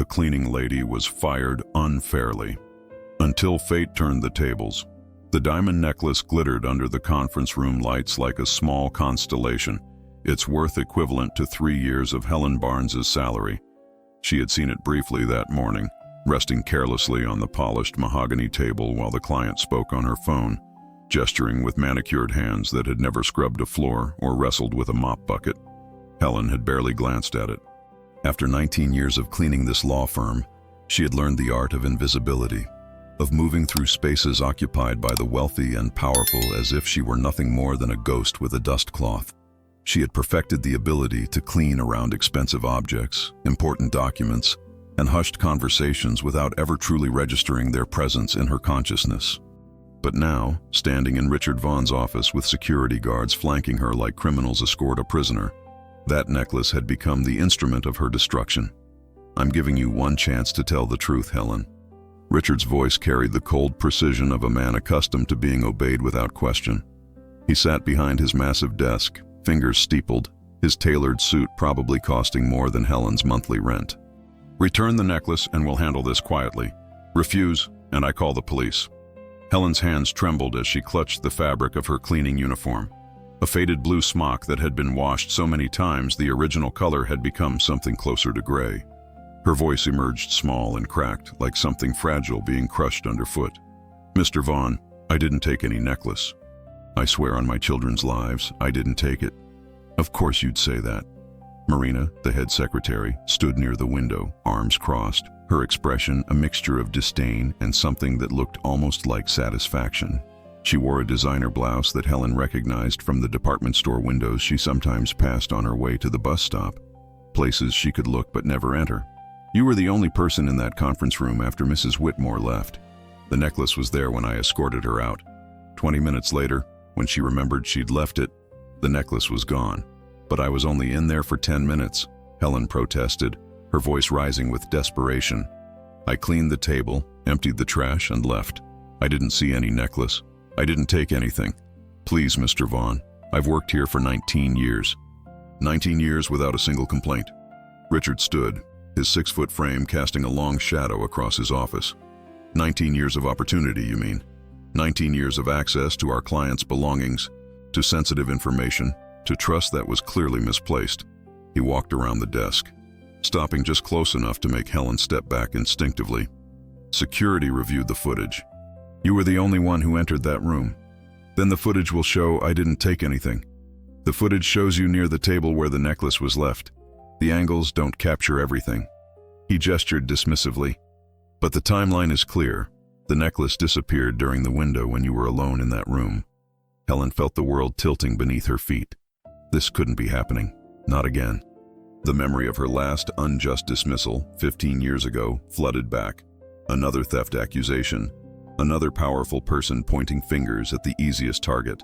The cleaning lady was fired unfairly. Until fate turned the tables. The diamond necklace glittered under the conference room lights like a small constellation, its worth equivalent to 3 years of Helen Barnes's salary. She had seen it briefly that morning, resting carelessly on the polished mahogany table while the client spoke on her phone, gesturing with manicured hands that had never scrubbed a floor or wrestled with a mop bucket. Helen had barely glanced at it. After 19 years of cleaning this law firm, she had learned the art of invisibility, of moving through spaces occupied by the wealthy and powerful as if she were nothing more than a ghost with a dust cloth. She had perfected the ability to clean around expensive objects, important documents, and hushed conversations without ever truly registering their presence in her consciousness. But now, standing in Richard Vaughn's office with security guards flanking her like criminals escort a prisoner, that necklace had become the instrument of her destruction. "I'm giving you one chance to tell the truth, Helen." Richard's voice carried the cold precision of a man accustomed to being obeyed without question. He sat behind his massive desk, fingers steepled, his tailored suit probably costing more than Helen's monthly rent. "Return the necklace and we'll handle this quietly. Refuse, and I call the police." Helen's hands trembled as she clutched the fabric of her cleaning uniform. A faded blue smock that had been washed so many times the original color had become something closer to gray. Her voice emerged small and cracked, like something fragile being crushed underfoot. "Mr. Vaughn, I didn't take any necklace. I swear on my children's lives, I didn't take it." "Of course you'd say that." Marina, the head secretary, stood near the window, arms crossed, her expression a mixture of disdain and something that looked almost like satisfaction. She wore a designer blouse that Helen recognized from the department store windows she sometimes passed on her way to the bus stop, places she could look but never enter. "You were the only person in that conference room after Mrs. Whitmore left. The necklace was there when I escorted her out. 20 minutes later, when she remembered she'd left it, the necklace was gone. But I was only in there for 10 minutes, Helen protested, her voice rising with desperation. "I cleaned the table, emptied the trash, and left. I didn't see any necklace. I didn't take anything. Please, Mr. Vaughn, I've worked here for 19 years. 19 years without a single complaint." Richard stood, his 6-foot frame casting a long shadow across his office. 19 years of opportunity, you mean? 19 years of access to our clients' belongings, to sensitive information, to trust that was clearly misplaced. He walked around the desk, stopping just close enough to make Helen step back instinctively. "Security reviewed the footage. You were the only one who entered that room. Then the footage will show I didn't take anything. The footage shows you near the table where the necklace was left. The angles don't capture everything." He gestured dismissively. "But the timeline is clear. The necklace disappeared during the window when you were alone in that room." Helen felt the world tilting beneath her feet. This couldn't be happening. Not again. The memory of her last unjust dismissal, 15 years ago, flooded back. Another theft accusation. Another powerful person pointing fingers at the easiest target.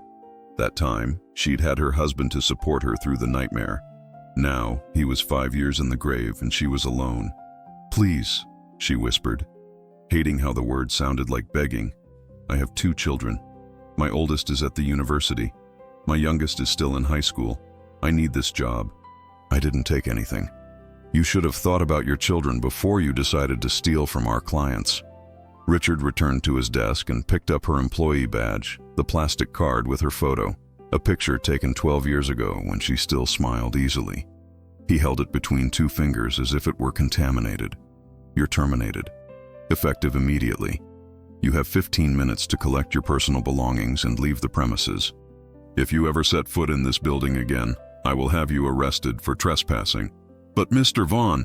That time, she'd had her husband to support her through the nightmare. Now, he was 5 years in the grave and she was alone. "Please," she whispered, hating how the word sounded like begging. "I have 2 children. My oldest is at the university. My youngest is still in high school. I need this job. I didn't take anything. You should have thought about your children before you decided to steal from our clients." Richard returned to his desk and picked up her employee badge, the plastic card with her photo, a picture taken 12 years ago when she still smiled easily. He held it between 2 fingers as if it were contaminated. "You're terminated. Effective immediately. You have 15 minutes to collect your personal belongings and leave the premises. If you ever set foot in this building again, I will have you arrested for trespassing." "But Mr. Vaughn."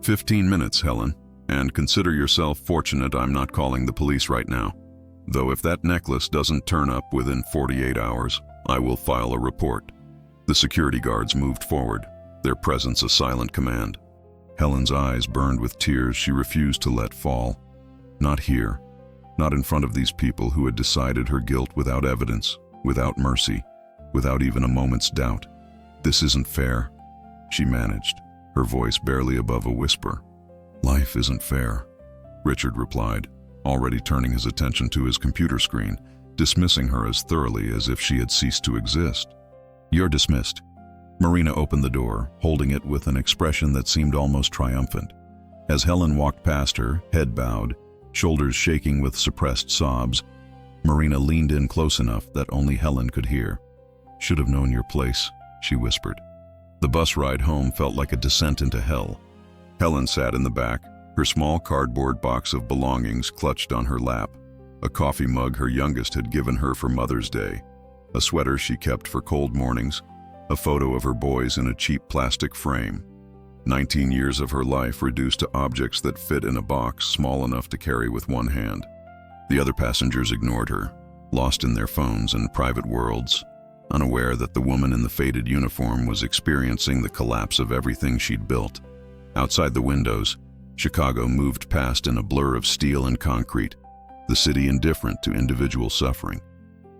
15 minutes, Helen, and consider yourself fortunate I'm not calling the police right now. Though if that necklace doesn't turn up within 48 hours, I will file a report." The security guards moved forward, their presence a silent command. Helen's eyes burned with tears she refused to let fall. Not here. Not in front of these people who had decided her guilt without evidence, without mercy, without even a moment's doubt. "This isn't fair," she managed, her voice barely above a whisper. "Life isn't fair," Richard replied, already turning his attention to his computer screen, dismissing her as thoroughly as if she had ceased to exist. "You're dismissed." Marina opened the door, holding it with an expression that seemed almost triumphant. As Helen walked past her, head bowed, shoulders shaking with suppressed sobs, Marina leaned in close enough that only Helen could hear. "Should have known your place," she whispered. The bus ride home felt like a descent into hell. Helen sat in the back, her small cardboard box of belongings clutched on her lap, a coffee mug her youngest had given her for Mother's Day, a sweater she kept for cold mornings, a photo of her boys in a cheap plastic frame. 19 years of her life reduced to objects that fit in a box small enough to carry with one hand. The other passengers ignored her, lost in their phones and private worlds, unaware that the woman in the faded uniform was experiencing the collapse of everything she'd built. Outside the windows, Chicago moved past in a blur of steel and concrete, the city indifferent to individual suffering.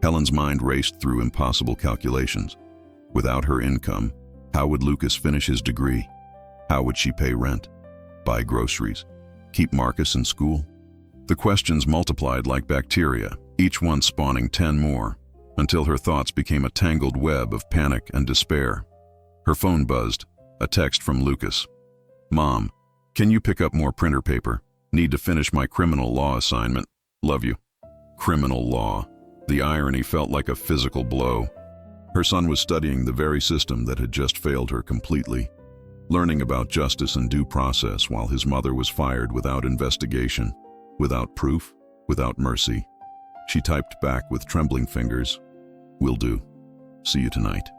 Helen's mind raced through impossible calculations. Without her income, how would Lucas finish his degree? How would she pay rent, buy groceries, keep Marcus in school? The questions multiplied like bacteria, each one spawning 10 more, until her thoughts became a tangled web of panic and despair. Her phone buzzed, a text from Lucas. "Mom, can you pick up more printer paper? Need to finish my criminal law assignment. Love you." Criminal law. The irony felt like a physical blow. Her son was studying the very system that had just failed her completely, learning about justice and due process while his mother was fired without investigation, without proof, without mercy. She typed back with trembling fingers, "Will do. See you tonight."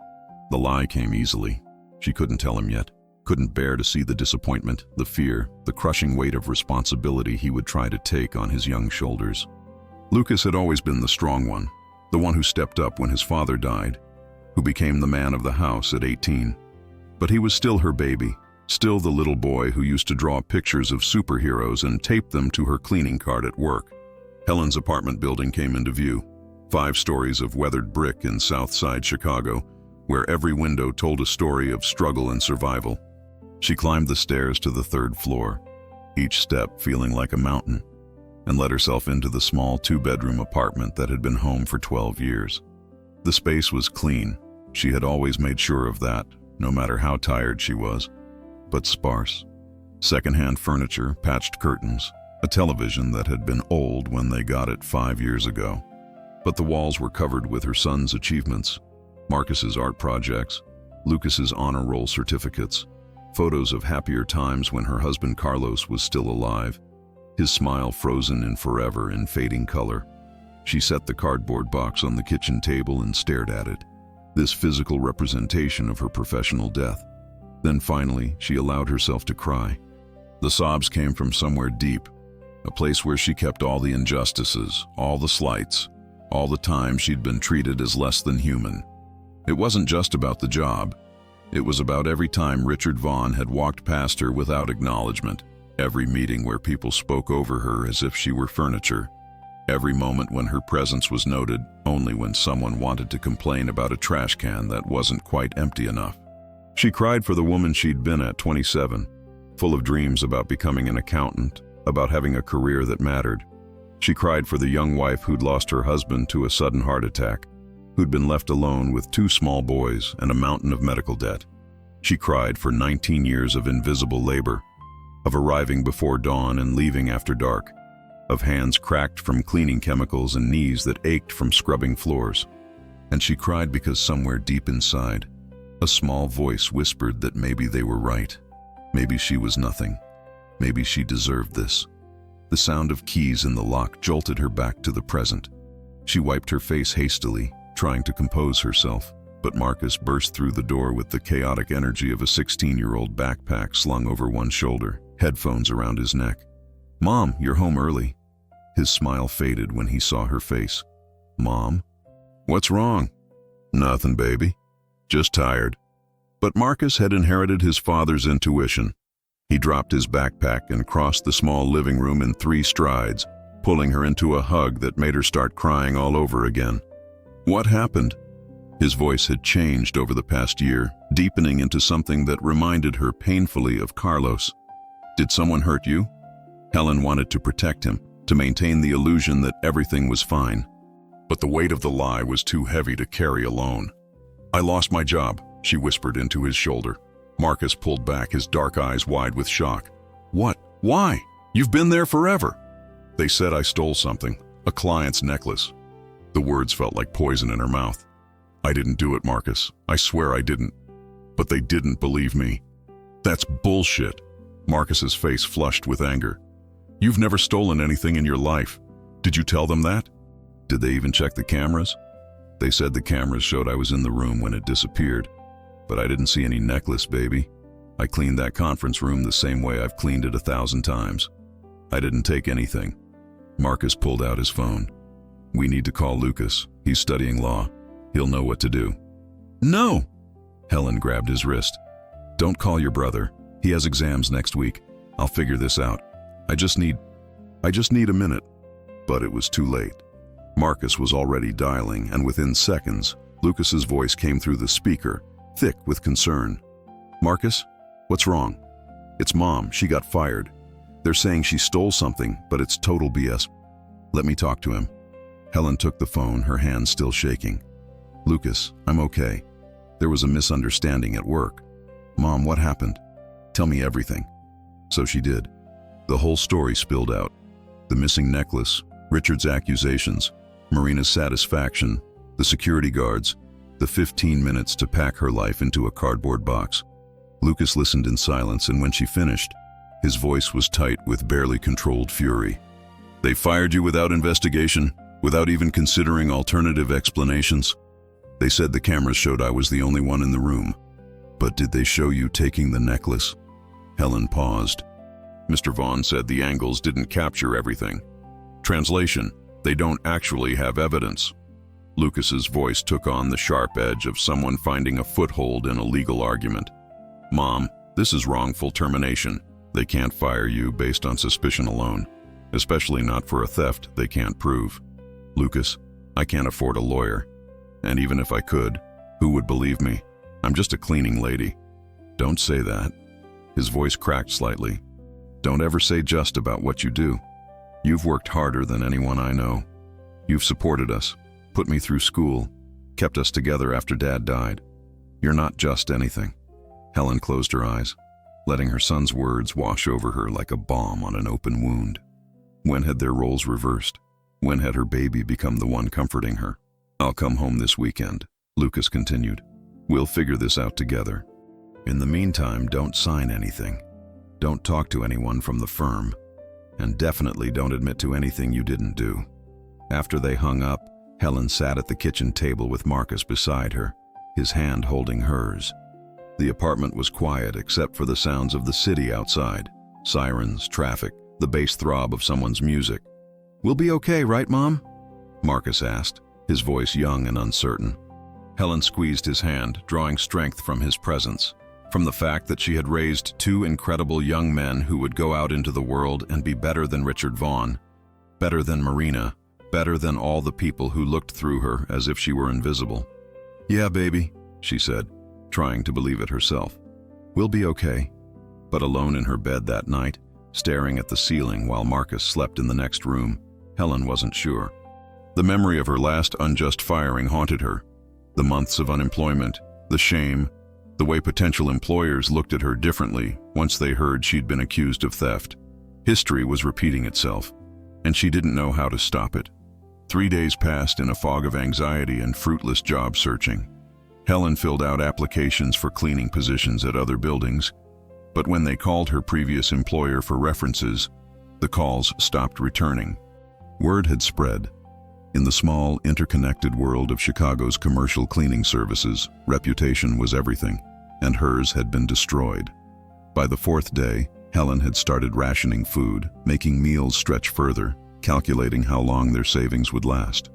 The lie came easily. She couldn't tell him yet, couldn't bear to see the disappointment, the fear, the crushing weight of responsibility he would try to take on his young shoulders. Lucas had always been the strong one, the one who stepped up when his father died, who became the man of the house at 18. But he was still her baby, still the little boy who used to draw pictures of superheroes and tape them to her cleaning cart at work. Helen's apartment building came into view, 5 stories of weathered brick in South Side Chicago, where every window told a story of struggle and survival. She climbed the stairs to the 3rd floor, each step feeling like a mountain, and let herself into the small 2-bedroom apartment that had been home for 12 years. The space was clean. She had always made sure of that, no matter how tired she was, but sparse. Secondhand furniture, patched curtains, a television that had been old when they got it 5 years ago. But the walls were covered with her son's achievements, Marcus's art projects, Lucas's honor roll certificates, photos of happier times when her husband Carlos was still alive, his smile frozen in forever in fading color. She set the cardboard box on the kitchen table and stared at it, this physical representation of her professional death. Then finally, she allowed herself to cry. The sobs came from somewhere deep, a place where she kept all the injustices, all the slights, all the time she'd been treated as less than human. It wasn't just about the job. It was about every time Richard Vaughn had walked past her without acknowledgement, every meeting where people spoke over her as if she were furniture, every moment when her presence was noted only when someone wanted to complain about a trash can that wasn't quite empty enough. She cried for the woman she'd been at 27, full of dreams about becoming an accountant, about having a career that mattered. She cried for the young wife who'd lost her husband to a sudden heart attack, who'd been left alone with 2 small boys and a mountain of medical debt. She cried for 19 years of invisible labor, of arriving before dawn and leaving after dark, of hands cracked from cleaning chemicals and knees that ached from scrubbing floors. And she cried because somewhere deep inside, a small voice whispered that maybe they were right. Maybe she was nothing. Maybe she deserved this. The sound of keys in the lock jolted her back to the present. She wiped her face hastily, trying to compose herself, but Marcus burst through the door with the chaotic energy of a 16-year-old backpack slung over one shoulder, headphones around his neck. "Mom, you're home early." His smile faded when he saw her face. "Mom? What's wrong?" "Nothing, baby. Just tired." But Marcus had inherited his father's intuition. He dropped his backpack and crossed the small living room in 3 strides, pulling her into a hug that made her start crying all over again. "What happened?" His voice had changed over the past year, deepening into something that reminded her painfully of Carlos. "Did someone hurt you?" Helen wanted to protect him, to maintain the illusion that everything was fine. But the weight of the lie was too heavy to carry alone. "I lost my job," she whispered into his shoulder. Marcus pulled back, his dark eyes wide with shock. "What?" Why? You've been there forever. They said I stole something, a client's necklace. The words felt like poison in her mouth. I didn't do it, Marcus. I swear I didn't. But they didn't believe me. That's bullshit. Marcus's face flushed with anger. You've never stolen anything in your life. Did you tell them that? Did they even check the cameras? They said the cameras showed I was in the room when it disappeared. But I didn't see any necklace, baby. I cleaned that conference room the same way I've cleaned it 1,000 times. I didn't take anything. Marcus pulled out his phone. We need to call Lucas. He's studying law. He'll know what to do. No! Helen grabbed his wrist. Don't call your brother. He has exams next week. I'll figure this out. I just need a minute. But it was too late. Marcus was already dialing, and within seconds, Lucas's voice came through the speaker, thick with concern. Marcus, what's wrong? It's Mom. She got fired. They're saying she stole something, but it's total BS. Let me talk to him. Helen took the phone, her hands still shaking. Lucas, I'm okay. There was a misunderstanding at work. Mom, what happened? Tell me everything. So she did. The whole story spilled out. The missing necklace, Richard's accusations, Marina's satisfaction, the security guards, the 15 minutes to pack her life into a cardboard box. Lucas listened in silence, and when she finished, his voice was tight with barely controlled fury. They fired you without investigation, without even considering alternative explanations. They said the cameras showed I was the only one in the room. But did they show you taking the necklace? Helen paused. Mr. Vaughn said the angles didn't capture everything. Translation, they don't actually have evidence. Lucas's voice took on the sharp edge of someone finding a foothold in a legal argument. Mom, this is wrongful termination. They can't fire you based on suspicion alone, especially not for a theft they can't prove. Lucas, I can't afford a lawyer. And even if I could, who would believe me? I'm just a cleaning lady. Don't say that. His voice cracked slightly. Don't ever say just about what you do. You've worked harder than anyone I know. You've supported us, put me through school, kept us together after Dad died. You're not just anything. Helen closed her eyes, letting her son's words wash over her like a balm on an open wound. When had their roles reversed? When had her baby become the one comforting her? I'll come home this weekend, Lucas continued. We'll figure this out together. In the meantime, don't sign anything. Don't talk to anyone from the firm. And definitely don't admit to anything you didn't do. After they hung up, Helen sat at the kitchen table with Marcus beside her, his hand holding hers. The apartment was quiet except for the sounds of the city outside. Sirens, traffic, the bass throb of someone's music. We'll be okay, right, Mom? Marcus asked, his voice young and uncertain. Helen squeezed his hand, drawing strength from his presence, from the fact that she had raised two incredible young men who would go out into the world and be better than Richard Vaughn, better than Marina, better than all the people who looked through her as if she were invisible. Yeah, baby, she said, trying to believe it herself. We'll be okay. But alone in her bed that night, staring at the ceiling while Marcus slept in the next room, Helen wasn't sure. The memory of her last unjust firing haunted her. The months of unemployment, the shame, the way potential employers looked at her differently once they heard she'd been accused of theft. History was repeating itself, and she didn't know how to stop it. 3 days passed in a fog of anxiety and fruitless job searching. Helen filled out applications for cleaning positions at other buildings, but when they called her previous employer for references, the calls stopped returning. Word had spread. In the small, interconnected world of Chicago's commercial cleaning services, reputation was everything, and hers had been destroyed. By the 4th day, Helen had started rationing food, making meals stretch further, calculating how long their savings would last.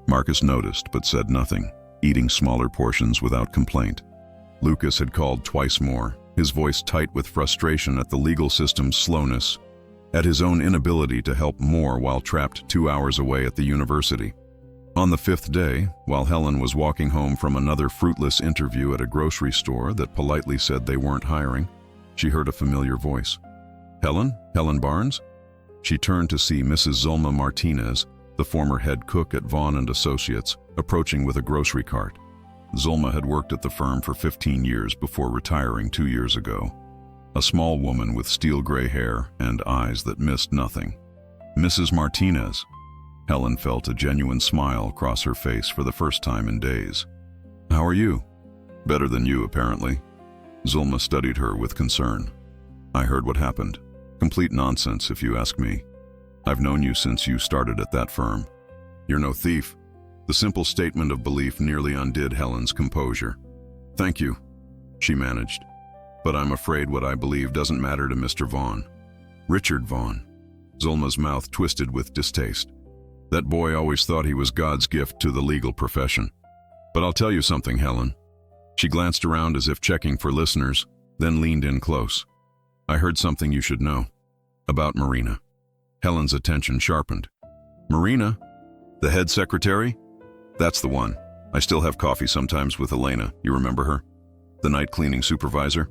Marcus noticed but said nothing, eating smaller portions without complaint. Lucas had called twice more, his voice tight with frustration at the legal system's slowness, at his own inability to help more while trapped 2 hours away at the university. On the 5th day, while Helen was walking home from another fruitless interview at a grocery store that politely said they weren't hiring, she heard a familiar voice. Helen? Helen Barnes? She turned to see Mrs. Zulma Martinez, the former head cook at Vaughn and Associates, approaching with a grocery cart. Zulma had worked at the firm for 15 years before retiring 2 years ago. a small woman with steel gray hair and eyes that missed nothing. Mrs. Martinez. Helen felt a genuine smile cross her face for the first time in days. How are you? Better than you, apparently. Zulma studied her with concern. I heard what happened. Complete nonsense, if you ask me. I've known you since you started at that firm. You're no thief. The simple statement of belief nearly undid Helen's composure. Thank you, she managed. But I'm afraid what I believe doesn't matter to Mr. Vaughn. Richard Vaughn. Zulma's mouth twisted with distaste. That boy always thought he was God's gift to the legal profession. But I'll tell you something, Helen. She glanced around as if checking for listeners, then leaned in close. I heard something you should know. About Marina. Helen's attention sharpened. Marina? The head secretary? That's the one. I still have coffee sometimes with Elena. You remember her? The night cleaning supervisor?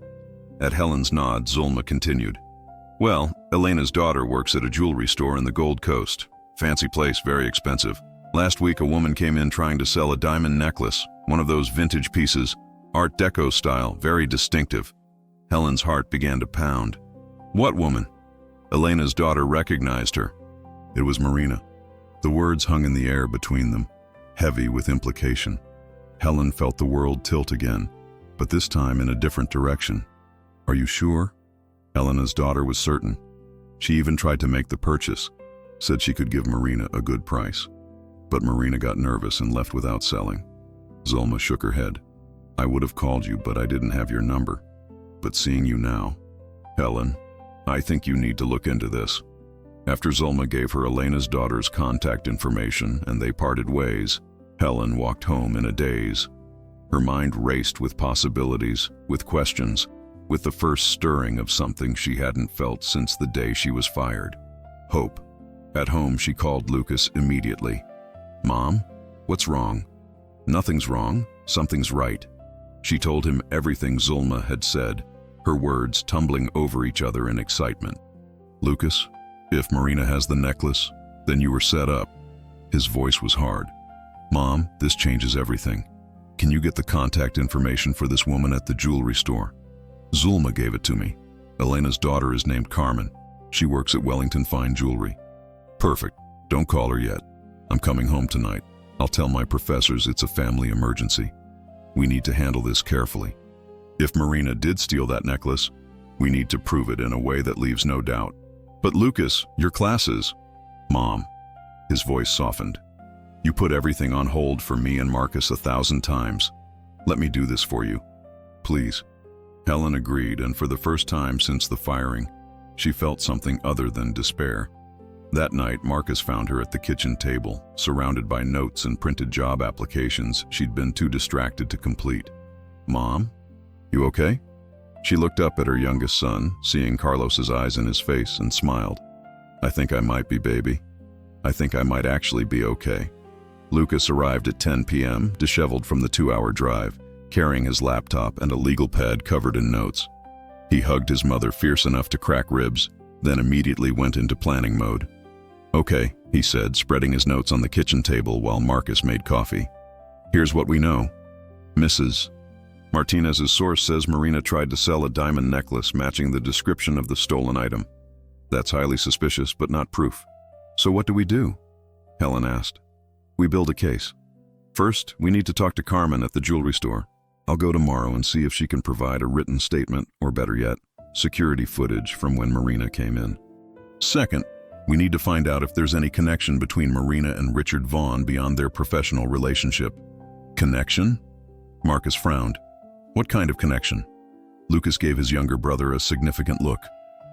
At Helen's nod, Zulma continued. Well, Elena's daughter works at a jewelry store in the Gold Coast. Fancy place, very expensive. Last week, a woman came in trying to sell a diamond necklace, one of those vintage pieces, Art Deco style, very distinctive. Helen's heart began to pound. What woman? Elena's daughter recognized her. It was Marina. The words hung in the air between them, heavy with implication. Helen felt the world tilt again, but this time in a different direction. Are you sure? Elena's daughter was certain. She even tried to make the purchase, said she could give Marina a good price. But Marina got nervous and left without selling. Zulma shook her head. I would have called you, but I didn't have your number. But seeing you now, Helen, I think you need to look into this. After Zulma gave her Elena's daughter's contact information and they parted ways, Helen walked home in a daze. Her mind raced with possibilities, with questions, with the first stirring of something she hadn't felt since the day she was fired. Hope. At home, she called Lucas immediately. Mom, what's wrong? Nothing's wrong. Something's right. She told him everything Zulma had said, her words tumbling over each other in excitement. Lucas, if Marina has the necklace, then you were set up. His voice was hard. Mom, this changes everything. Can you get the contact information for this woman at the jewelry store? Zulma gave it to me. Elena's daughter is named Carmen. She works at Wellington Fine Jewelry. Perfect. Don't call her yet. I'm coming home tonight. I'll tell my professors it's a family emergency. We need to handle this carefully. If Marina did steal that necklace, we need to prove it in a way that leaves no doubt. But Lucas, your classes. Mom. His voice softened. You put everything on hold for me and Marcus 1,000 times. Let me do this for you. Please. Helen agreed, and for the first time since the firing, she felt something other than despair. That night, Marcus found her at the kitchen table, surrounded by notes and printed job applications she'd been too distracted to complete. Mom? You okay? She looked up at her youngest son, seeing Carlos's eyes in his face, and smiled. I think I might be, baby. I think I might actually be okay. Lucas arrived at 10 p.m., disheveled from the 2-hour drive, carrying his laptop and a legal pad covered in notes. He hugged his mother fierce enough to crack ribs, then immediately went into planning mode. Okay, he said, spreading his notes on the kitchen table while Marcus made coffee. Here's what we know. Mrs. Martinez's source says Marina tried to sell a diamond necklace matching the description of the stolen item. That's highly suspicious, but not proof. So what do we do? Helen asked. We build a case. First, we need to talk to Carmen at the jewelry store. I'll go tomorrow and see if she can provide a written statement, or better yet, security footage from when Marina came in. Second, we need to find out if there's any connection between Marina and Richard Vaughn beyond their professional relationship. Connection? Marcus frowned. What kind of connection? Lucas gave his younger brother a significant look.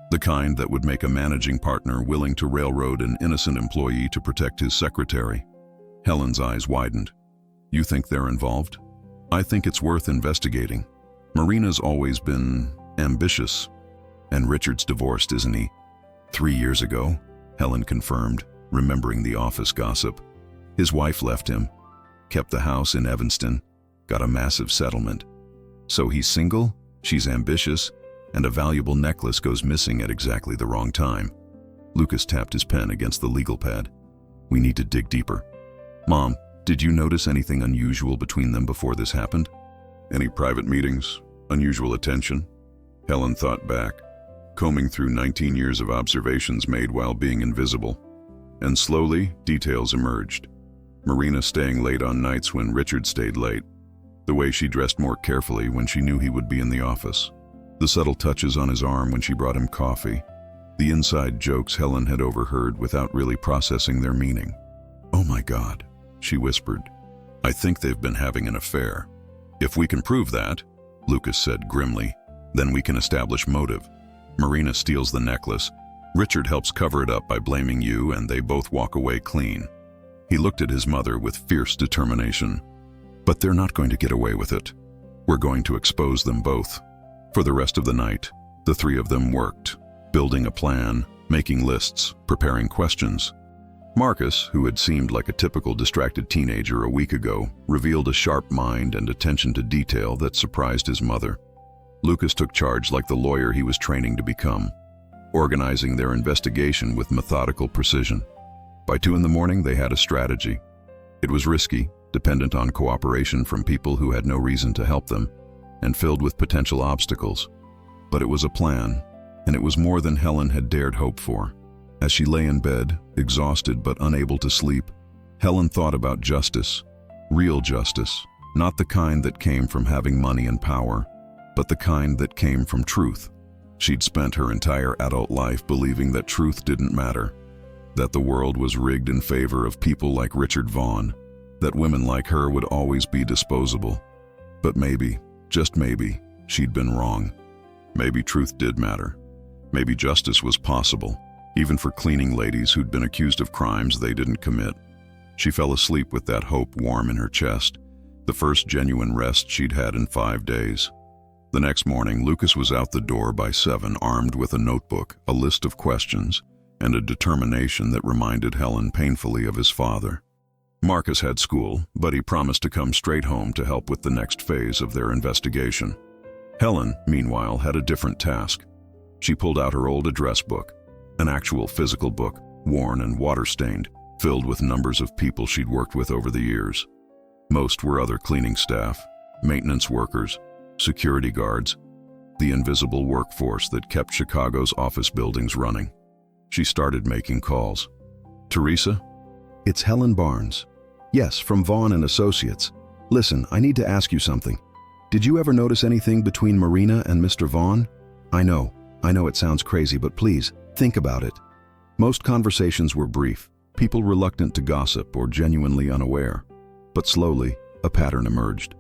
The kind that would make a managing partner willing to railroad an innocent employee to protect his secretary. Helen's eyes widened. You think they're involved? I think it's worth investigating. Marina's always been ambitious. And Richard's divorced, isn't he? 3 years ago, Helen confirmed, remembering the office gossip. His wife left him, kept the house in Evanston, got a massive settlement. So he's single, she's ambitious, and a valuable necklace goes missing at exactly the wrong time. Lucas tapped his pen against the legal pad. We need to dig deeper. Mom, did you notice anything unusual between them before this happened? Any private meetings? Unusual attention? Helen thought back, combing through 19 years of observations made while being invisible. And slowly, details emerged. Marina staying late on nights when Richard stayed late. The way she dressed more carefully when she knew he would be in the office. The subtle touches on his arm when she brought him coffee. The inside jokes Helen had overheard without really processing their meaning. "Oh my God," she whispered. "I think they've been having an affair." "If we can prove that," Lucas said grimly, "then we can establish motive." Marina steals the necklace. Richard helps cover it up by blaming you, and they both walk away clean. He looked at his mother with fierce determination. "But they're not going to get away with it. We're going to expose them both." For the rest of the night, the three of them worked, building a plan, making lists, preparing questions. Marcus, who had seemed like a typical distracted teenager a week ago, revealed a sharp mind and attention to detail that surprised his mother. Lucas took charge like the lawyer he was training to become, organizing their investigation with methodical precision. By 2 a.m, they had a strategy. It was risky, dependent on cooperation from people who had no reason to help them, and filled with potential obstacles. But it was a plan, and it was more than Helen had dared hope for. As she lay in bed, exhausted but unable to sleep, Helen thought about justice. Real justice, not the kind that came from having money and power, but the kind that came from truth. She'd spent her entire adult life believing that truth didn't matter, that the world was rigged in favor of people like Richard Vaughn, that women like her would always be disposable. But maybe, just maybe, she'd been wrong. Maybe truth did matter. Maybe justice was possible, even for cleaning ladies who'd been accused of crimes they didn't commit. She fell asleep with that hope warm in her chest, the first genuine rest she'd had in 5 days. The next morning, Lucas was out the door by 7, armed with a notebook, a list of questions, and a determination that reminded Helen painfully of his father. Marcus had school, but he promised to come straight home to help with the next phase of their investigation. Helen, meanwhile, had a different task. She pulled out her old address book, an actual physical book, worn and water-stained, filled with numbers of people she'd worked with over the years. Most were other cleaning staff, maintenance workers, security guards, the invisible workforce that kept Chicago's office buildings running. She started making calls. "Teresa?" "It's Helen Barnes." "Yes, from Vaughn and Associates. Listen, I need to ask you something. Did you ever notice anything between Marina and Mr. Vaughn? I know it sounds crazy, but please, think about it." Most conversations were brief, people reluctant to gossip or genuinely unaware. But slowly, a pattern emerged.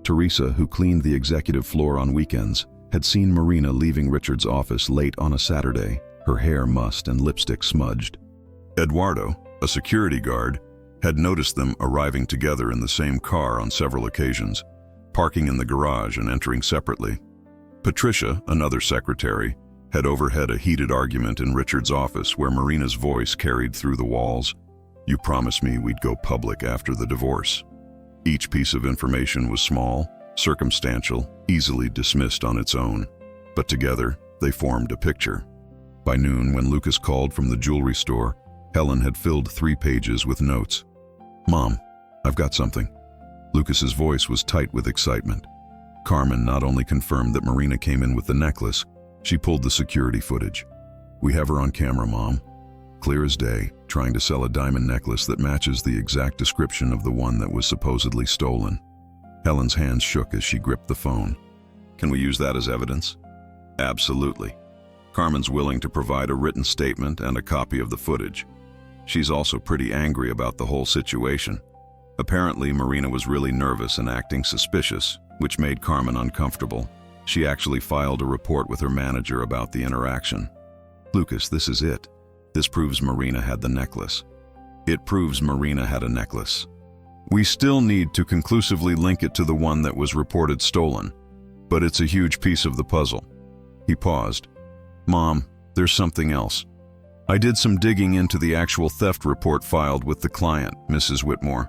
Teresa, who cleaned the executive floor on weekends, had seen Marina leaving Richard's office late on a Saturday, her hair mussed and lipstick smudged. Eduardo, a security guard, had noticed them arriving together in the same car on several occasions, parking in the garage and entering separately. Patricia, another secretary, had overheard a heated argument in Richard's office where Marina's voice carried through the walls. "You promised me we'd go public after the divorce." Each piece of information was small, circumstantial, easily dismissed on its own. But together, they formed a picture. By noon, when Lucas called from the jewelry store, Helen had filled 3 pages with notes. "Mom, I've got something." Lucas's voice was tight with excitement. Carmen not only confirmed that Marina came in with the necklace, she pulled the security footage. "We have her on camera, Mom. Clear as day, trying to sell a diamond necklace that matches the exact description of the one that was supposedly stolen." Helen's hands shook as she gripped the phone. "Can we use that as evidence?" "Absolutely. Carmen's willing to provide a written statement and a copy of the footage. She's also pretty angry about the whole situation. Apparently, Marina was really nervous and acting suspicious, which made Carmen uncomfortable. She actually filed a report with her manager about the interaction." "Lucas, this is it. This proves Marina had the necklace." "It proves Marina had a necklace. We still need to conclusively link it to the one that was reported stolen, but it's a huge piece of the puzzle." He paused. "Mom, there's something else. I did some digging into the actual theft report filed with the client, Mrs. Whitmore.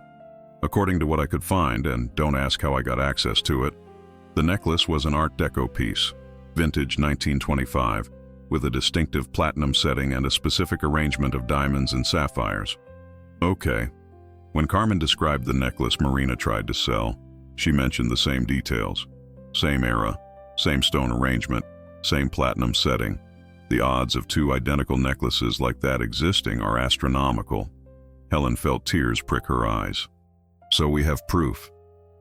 According to what I could find, and don't ask how I got access to it, the necklace was an Art Deco piece, vintage 1925, with a distinctive platinum setting and a specific arrangement of diamonds and sapphires." "Okay." When Carmen described the necklace Marina tried to sell, she mentioned the same details. Same era, same stone arrangement, same platinum setting. The odds of two identical necklaces like that existing are astronomical. Helen felt tears prick her eyes. So we have proof.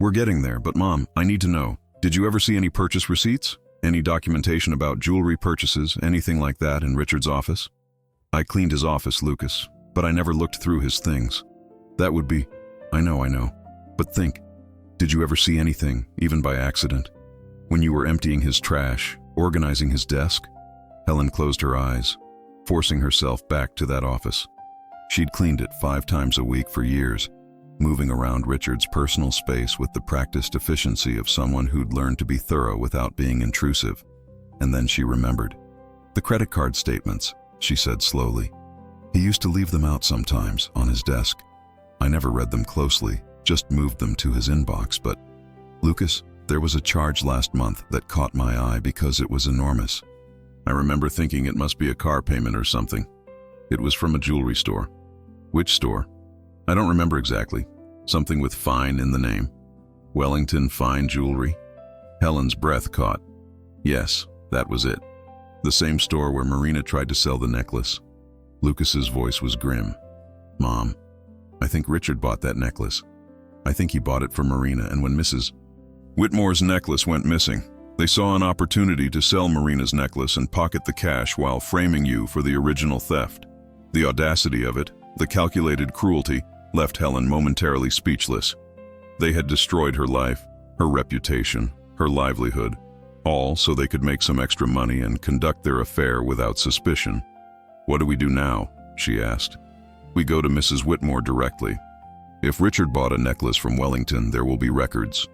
We're getting there, but Mom, I need to know. Did you ever see any purchase receipts? Any documentation about jewelry purchases, anything like that in Richard's office? I cleaned his office, Lucas, but I never looked through his things. That would be... I know. But think, did you ever see anything, even by accident? When you were emptying his trash, organizing his desk? Helen closed her eyes, forcing herself back to that office. She'd cleaned it 5 times a week for years, moving around Richard's personal space with the practiced efficiency of someone who'd learned to be thorough without being intrusive. And then she remembered. The credit card statements, she said slowly. He used to leave them out sometimes, on his desk. I never read them closely, just moved them to his inbox, but... Lucas, there was a charge last month that caught my eye because it was enormous. I remember thinking it must be a car payment or something. It was from a jewelry store. Which store? I don't remember exactly. Something with fine in the name. Wellington Fine Jewelry? Helen's breath caught. Yes, that was it. The same store where Marina tried to sell the necklace. Lucas's voice was grim. Mom, I think Richard bought that necklace. I think he bought it for Marina, and when Mrs. Whitmore's necklace went missing, they saw an opportunity to sell Marina's necklace and pocket the cash while framing you for the original theft. The audacity of it, the calculated cruelty, left Helen momentarily speechless. They had destroyed her life, her reputation, her livelihood, all so they could make some extra money and conduct their affair without suspicion. What do we do now? She asked. We go to Mrs. Whitmore directly. If Richard bought a necklace from Wellington, there will be records.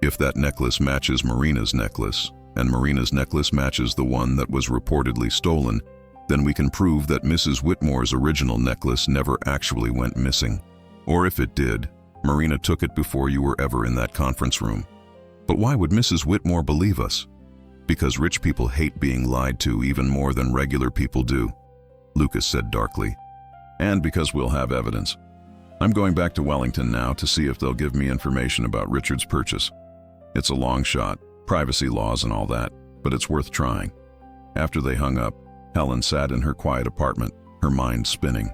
If that necklace matches Marina's necklace, and Marina's necklace matches the one that was reportedly stolen, then we can prove that Mrs. Whitmore's original necklace never actually went missing. Or if it did, Marina took it before you were ever in that conference room. But why would Mrs. Whitmore believe us? Because rich people hate being lied to even more than regular people do, Lucas said darkly. And because we'll have evidence. I'm going back to Wellington now to see if they'll give me information about Richard's purchase. It's a long shot, privacy laws and all that, but it's worth trying. After they hung up, Helen sat in her quiet apartment, her mind spinning.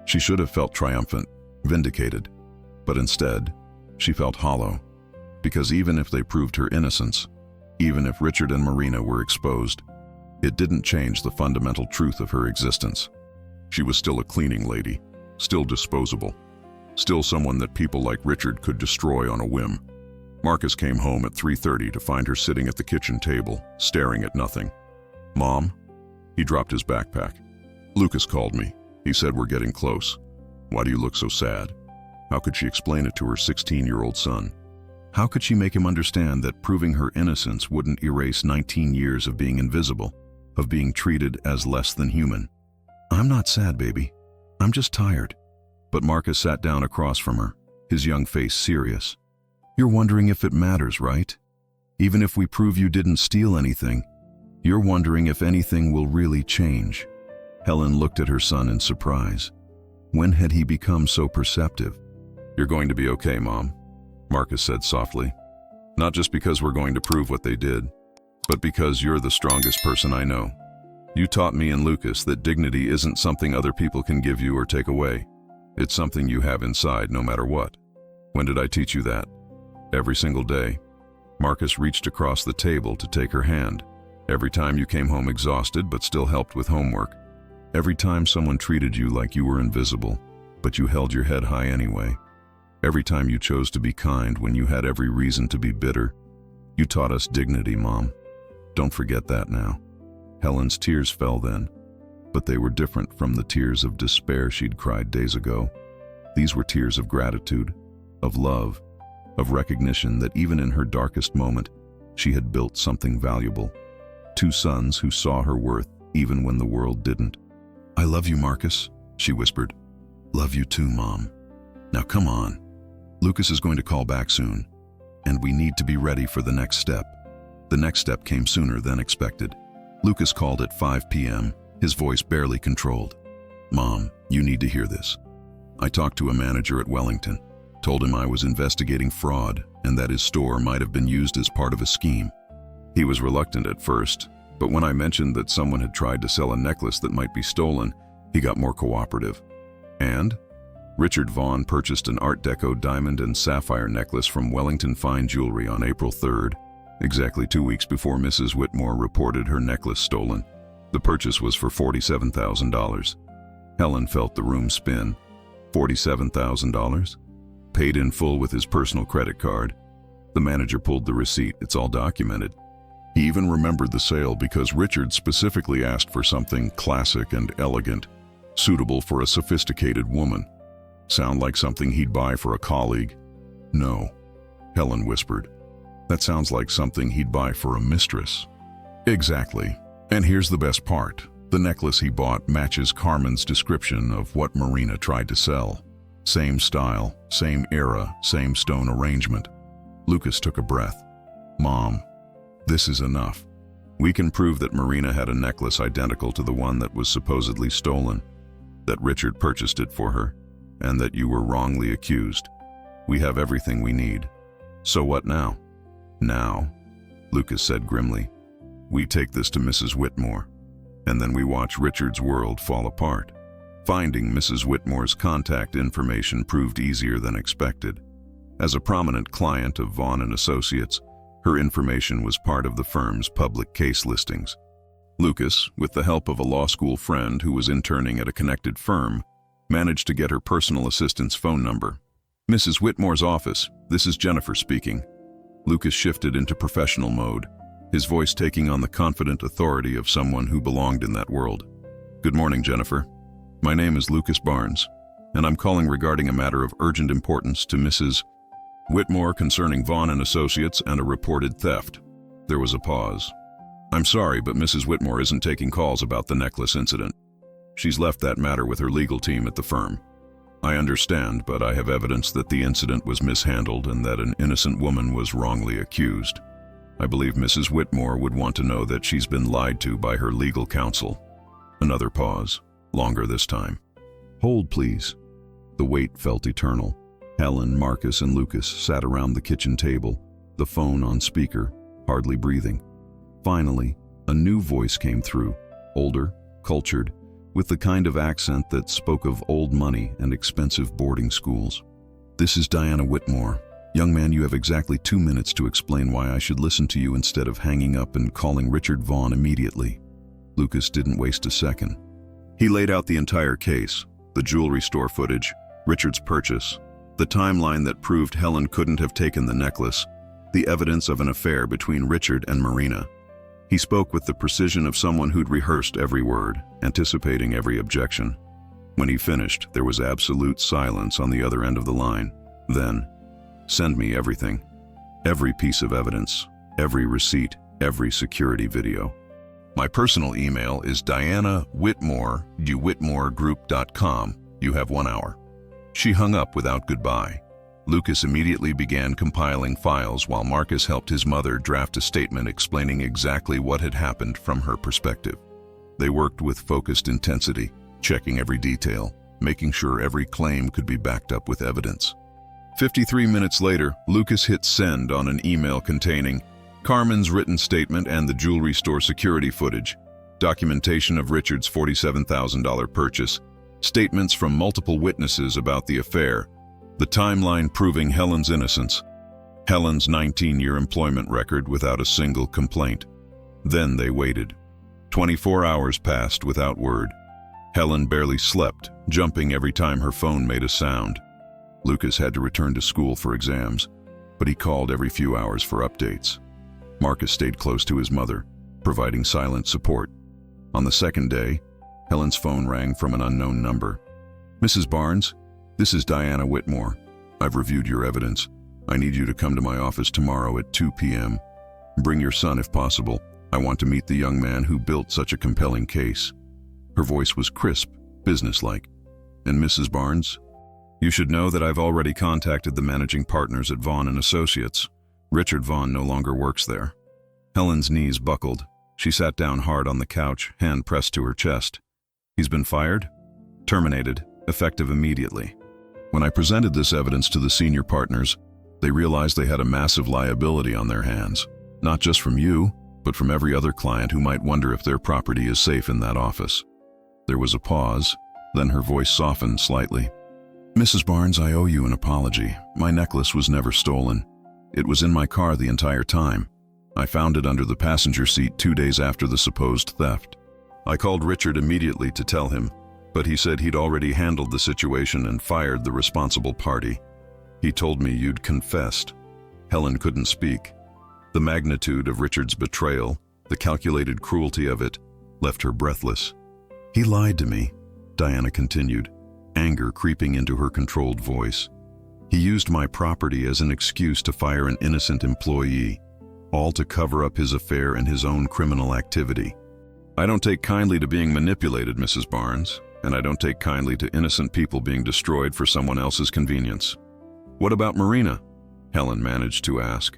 She should have felt triumphant, vindicated, but instead, she felt hollow. Because even if they proved her innocence, even if Richard and Marina were exposed, it didn't change the fundamental truth of her existence. She was still a cleaning lady, still disposable, still someone that people like Richard could destroy on a whim. Marcus came home at 3:30 to find her sitting at the kitchen table, staring at nothing. Mom? He dropped his backpack. Lucas called me. He said we're getting close. Why do you look so sad? How could she explain it to her 16-year-old son? How could she make him understand that proving her innocence wouldn't erase 19 years of being invisible, of being treated as less than human? I'm not sad, baby. I'm just tired. But Marcus sat down across from her, his young face serious. You're wondering if it matters, right? Even if we prove you didn't steal anything, you're wondering if anything will really change. Helen looked at her son in surprise. When had he become so perceptive? You're going to be okay, Mom, Marcus said softly. Not just because we're going to prove what they did, but because you're the strongest person I know. You taught me and Lucas that dignity isn't something other people can give you or take away. It's something you have inside no matter what. When did I teach you that? Every single day. Marcus reached across the table to take her hand. Every time you came home exhausted but still helped with homework. Every time someone treated you like you were invisible, but you held your head high anyway. Every time you chose to be kind when you had every reason to be bitter. You taught us dignity, Mom. Don't forget that now. Helen's tears fell then, but they were different from the tears of despair she'd cried days ago. These were tears of gratitude, of love, of recognition that even in her darkest moment, she had built something valuable. 2 sons who saw her worth even when the world didn't. I love you, Marcus, she whispered. Love you too, Mom. Now come on. Lucas is going to call back soon, and we need to be ready for the next step. The next step came sooner than expected. Lucas called at 5 p.m., his voice barely controlled. Mom, you need to hear this. I talked to a manager at Wellington, told him I was investigating fraud and that his store might have been used as part of a scheme. He was reluctant at first, But when I mentioned that someone had tried to sell a necklace that might be stolen, he got more cooperative. And Richard Vaughn purchased an Art Deco diamond and sapphire necklace from Wellington Fine Jewelry on April 3rd, exactly 2 weeks before Mrs. Whitmore reported her necklace stolen. The purchase was for $47,000. Helen felt the room spin. $47,000? Paid in full with his personal credit card. The manager pulled the receipt. It's all documented. He even remembered the sale because Richard specifically asked for something classic and elegant, suitable for a sophisticated woman. Sound like something he'd buy for a colleague? No, Helen whispered. That sounds like something he'd buy for a mistress. Exactly. And here's the best part. The necklace he bought matches Carmen's description of what Marina tried to sell. Same style, same era, same stone arrangement. Lucas took a breath. Mom, this is enough. We can prove that Marina had a necklace identical to the one that was supposedly stolen, that Richard purchased it for her, and that you were wrongly accused. We have everything we need. So what now? Now, Lucas said grimly, we take this to Mrs. Whitmore, and then we watch Richard's world fall apart. Finding Mrs. Whitmore's contact information proved easier than expected. As a prominent client of Vaughn and Associates, her information was part of the firm's public case listings. Lucas, with the help of a law school friend who was interning at a connected firm, managed to get her personal assistant's phone number. Mrs. Whitmore's office, this is Jennifer speaking. Lucas shifted into professional mode, his voice taking on the confident authority of someone who belonged in that world. Good morning, Jennifer. My name is Lucas Barnes, and I'm calling regarding a matter of urgent importance to Mrs. Whitmore concerning Vaughn and Associates and a reported theft. There was a pause. I'm sorry, but Mrs. Whitmore isn't taking calls about the necklace incident. She's left that matter with her legal team at the firm. I understand, but I have evidence that the incident was mishandled and that an innocent woman was wrongly accused. I believe Mrs. Whitmore would want to know that she's been lied to by her legal counsel. Another pause, longer this time. Hold, please. The wait felt eternal. Helen, Marcus, and Lucas sat around the kitchen table, the phone on speaker, hardly breathing. Finally, a new voice came through, older, cultured, with the kind of accent that spoke of old money and expensive boarding schools. This is Diana Whitmore. Young man, you have exactly 2 minutes to explain why I should listen to you instead of hanging up and calling Richard Vaughn immediately. Lucas didn't waste a second. He laid out the entire case, the jewelry store footage, Richard's purchase, the timeline that proved Helen couldn't have taken the necklace, the evidence of an affair between Richard and Marina. He spoke with the precision of someone who'd rehearsed every word, anticipating every objection. When he finished, there was absolute silence on the other end of the line. Then, send me everything. Every piece of evidence, every receipt, every security video. My personal email is dianawhitmore@whitmoregroup.com. You have 1 hour. She hung up without goodbye. Lucas immediately began compiling files while Marcus helped his mother draft a statement explaining exactly what had happened from her perspective. They worked with focused intensity, checking every detail, making sure every claim could be backed up with evidence. 53 minutes later, Lucas hit send on an email containing Carmen's written statement and the jewelry store security footage, documentation of Richard's $47,000 purchase, statements from multiple witnesses about the affair, the timeline proving Helen's innocence, Helen's 19-year employment record without a single complaint. Then they waited. 24 hours passed without word. Helen barely slept, jumping every time her phone made a sound. Lucas had to return to school for exams, but he called every few hours for updates. Marcus stayed close to his mother, providing silent support. On the second day, Helen's phone rang from an unknown number. Mrs. Barnes, this is Diana Whitmore. I've reviewed your evidence. I need you to come to my office tomorrow at 2 p.m. Bring your son if possible. I want to meet the young man who built such a compelling case. Her voice was crisp, businesslike. And Mrs. Barnes? You should know that I've already contacted the managing partners at Vaughn and Associates. Richard Vaughn no longer works there. Helen's knees buckled. She sat down hard on the couch, hand pressed to her chest. He's been fired? Terminated, effective immediately. When I presented this evidence to the senior partners, they realized they had a massive liability on their hands. Not just from you, but from every other client who might wonder if their property is safe in that office. There was a pause, then her voice softened slightly. "Mrs. Barnes, I owe you an apology. My necklace was never stolen. It was in my car the entire time. I found it under the passenger seat 2 days after the supposed theft. I called Richard immediately to tell him, but he said he'd already handled the situation and fired the responsible party. He told me you'd confessed." Helen couldn't speak. The magnitude of Richard's betrayal, the calculated cruelty of it, left her breathless. "He lied to me," Diana continued, anger creeping into her controlled voice. "He used my property as an excuse to fire an innocent employee, all to cover up his affair and his own criminal activity. I don't take kindly to being manipulated, Mrs. Barnes, and I don't take kindly to innocent people being destroyed for someone else's convenience." "What about Marina?" Helen managed to ask.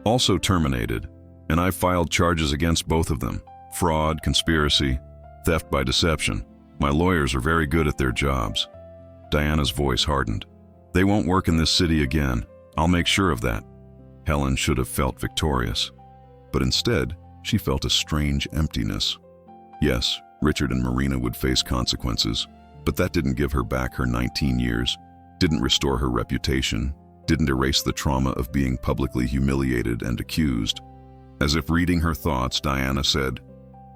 "Also terminated, and I've filed charges against both of them. Fraud, conspiracy, theft by deception. My lawyers are very good at their jobs." Diana's voice hardened. "They won't work in this city again. I'll make sure of that." Helen should have felt victorious, but instead, she felt a strange emptiness. Yes, Richard and Marina would face consequences, but that didn't give her back her 19 years, didn't restore her reputation, didn't erase the trauma of being publicly humiliated and accused. As if reading her thoughts, Diana said,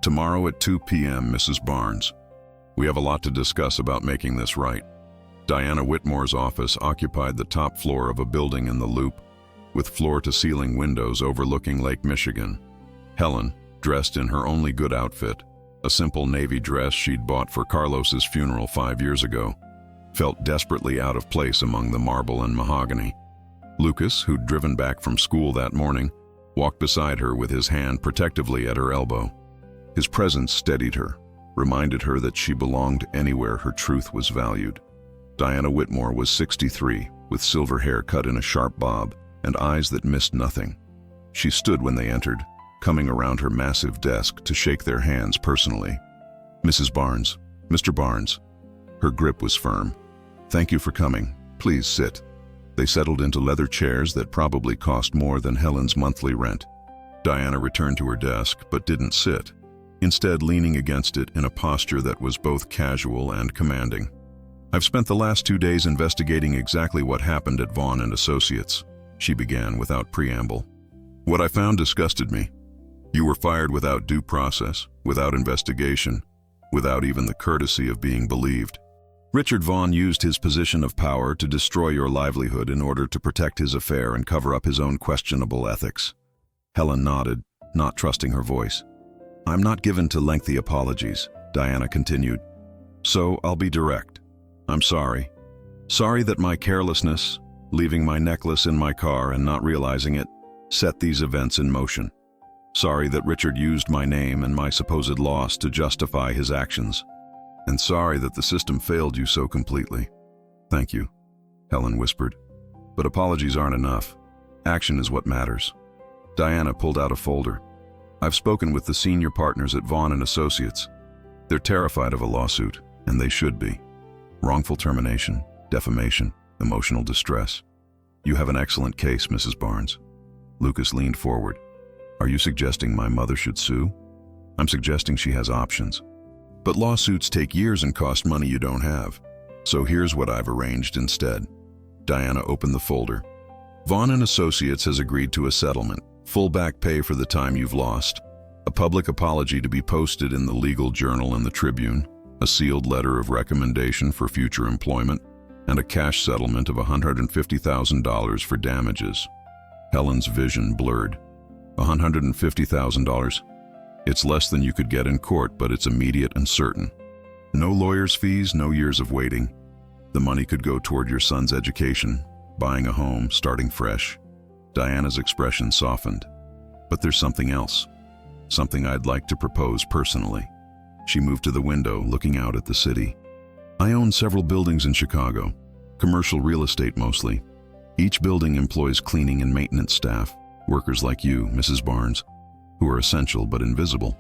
"Tomorrow at 2 p.m., Mrs. Barnes. We have a lot to discuss about making this right." Diana Whitmore's office occupied the top floor of a building in the Loop, with floor-to-ceiling windows overlooking Lake Michigan. Helen, dressed in her only good outfit, a simple navy dress she'd bought for Carlos's funeral 5 years ago, felt desperately out of place among the marble and mahogany. Lucas, who'd driven back from school that morning, walked beside her with his hand protectively at her elbow. His presence steadied her, reminded her that she belonged anywhere her truth was valued. Diana Whitmore was 63, with silver hair cut in a sharp bob and eyes that missed nothing. She stood when they entered, coming around her massive desk to shake their hands personally. "Mrs. Barnes, Mr. Barnes." Her grip was firm. "Thank you for coming. Please sit." They settled into leather chairs that probably cost more than Helen's monthly rent. Diana returned to her desk, but didn't sit, instead leaning against it in a posture that was both casual and commanding. "I've spent the last 2 days investigating exactly what happened at Vaughn and Associates," she began without preamble. "What I found disgusted me. You were fired without due process, without investigation, without even the courtesy of being believed. Richard Vaughn used his position of power to destroy your livelihood in order to protect his affair and cover up his own questionable ethics." Helen nodded, not trusting her voice. "I'm not given to lengthy apologies," Diana continued. "So I'll be direct. I'm sorry. Sorry that my carelessness, leaving my necklace in my car and not realizing it, set these events in motion. Sorry that Richard used my name and my supposed loss to justify his actions. And sorry that the system failed you so completely." "Thank you," Helen whispered. "But apologies aren't enough. Action is what matters." Diana pulled out a folder. "I've spoken with the senior partners at Vaughn and Associates. They're terrified of a lawsuit, and they should be. Wrongful termination, defamation, emotional distress. You have an excellent case, Mrs. Barnes." Lucas leaned forward. "Are you suggesting my mother should sue?" "I'm suggesting she has options. But lawsuits take years and cost money you don't have. So here's what I've arranged instead." Diana opened the folder. "Vaughn and Associates has agreed to a settlement, full back pay for the time you've lost, a public apology to be posted in the Legal Journal and the Tribune, a sealed letter of recommendation for future employment, and a cash settlement of $150,000 for damages." Helen's vision blurred. $150,000? It's less than you could get in court, but it's immediate and certain. No lawyer's fees, no years of waiting. The money could go toward your son's education, buying a home, starting fresh. Diana's expression softened. "But there's something else. Something I'd like to propose personally." She moved to the window, looking out at the city. "I own several buildings in Chicago, commercial real estate mostly. Each building employs cleaning and maintenance staff, workers like you, Mrs. Barnes, who are essential but invisible.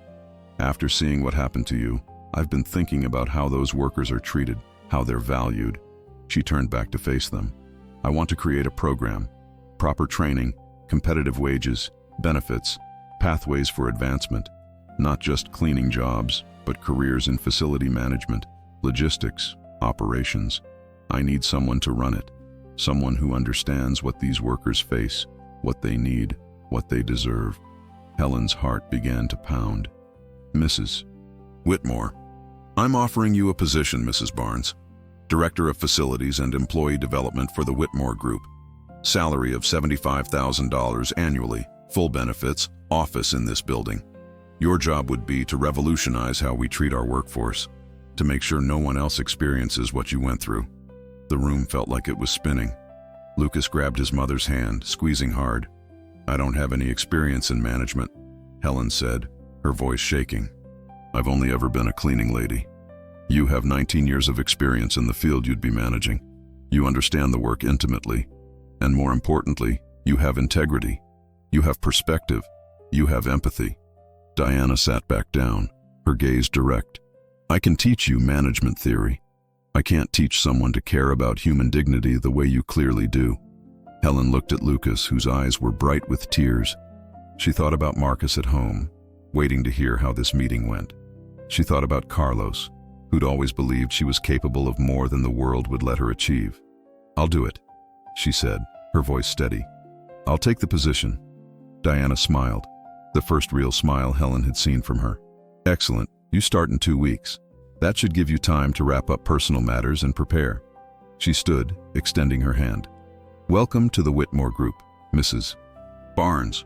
After seeing what happened to you, I've been thinking about how those workers are treated, how they're valued." She turned back to face them. "I want to create a program, proper training, competitive wages, benefits, pathways for advancement, not just cleaning jobs, but careers in facility management, logistics, operations. I need someone to run it, someone who understands what these workers face, what they need, what they deserve. Helen's heart began to pound. Mrs. Whitmore, I'm offering you a position, Mrs. Barnes. Director of Facilities and Employee Development for the Whitmore Group. Salary of $75,000 annually, full benefits, office in this building. Your job would be to revolutionize how we treat our workforce, to make sure no one else experiences what you went through. The room felt like it was spinning. Lucas grabbed his mother's hand, squeezing hard. I don't have any experience in management, Helen said, her voice shaking. I've only ever been a cleaning lady. You have 19 years of experience in the field you'd be managing. You understand the work intimately. And more importantly, you have integrity. You have perspective. You have empathy. Diana sat back down, her gaze direct. I can teach you management theory. I can't teach someone to care about human dignity the way you clearly do. Helen looked at Lucas, whose eyes were bright with tears. She thought about Marcus at home, waiting to hear how this meeting went. She thought about Carlos, who'd always believed she was capable of more than the world would let her achieve. I'll do it, she said, her voice steady. I'll take the position. Diana smiled, the first real smile Helen had seen from her. Excellent, you start in 2 weeks. That should give you time to wrap up personal matters and prepare. She stood, extending her hand. Welcome to the Whitmore Group, Mrs. Barnes.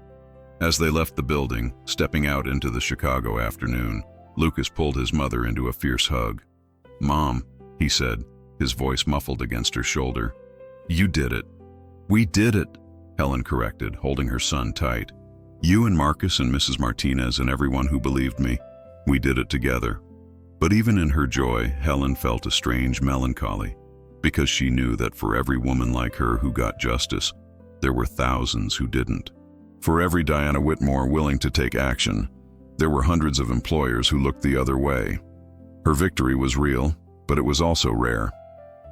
As they left the building, stepping out into the Chicago afternoon, Lucas pulled his mother into a fierce hug. Mom, he said, his voice muffled against her shoulder. You did it. We did it, Helen corrected, holding her son tight. You and Marcus and Mrs. Martinez and everyone who believed me, we did it together. But even in her joy, Helen felt a strange melancholy, because she knew that for every woman like her who got justice, there were thousands who didn't. For every Diana Whitmore willing to take action, there were hundreds of employers who looked the other way. Her victory was real, but it was also rare.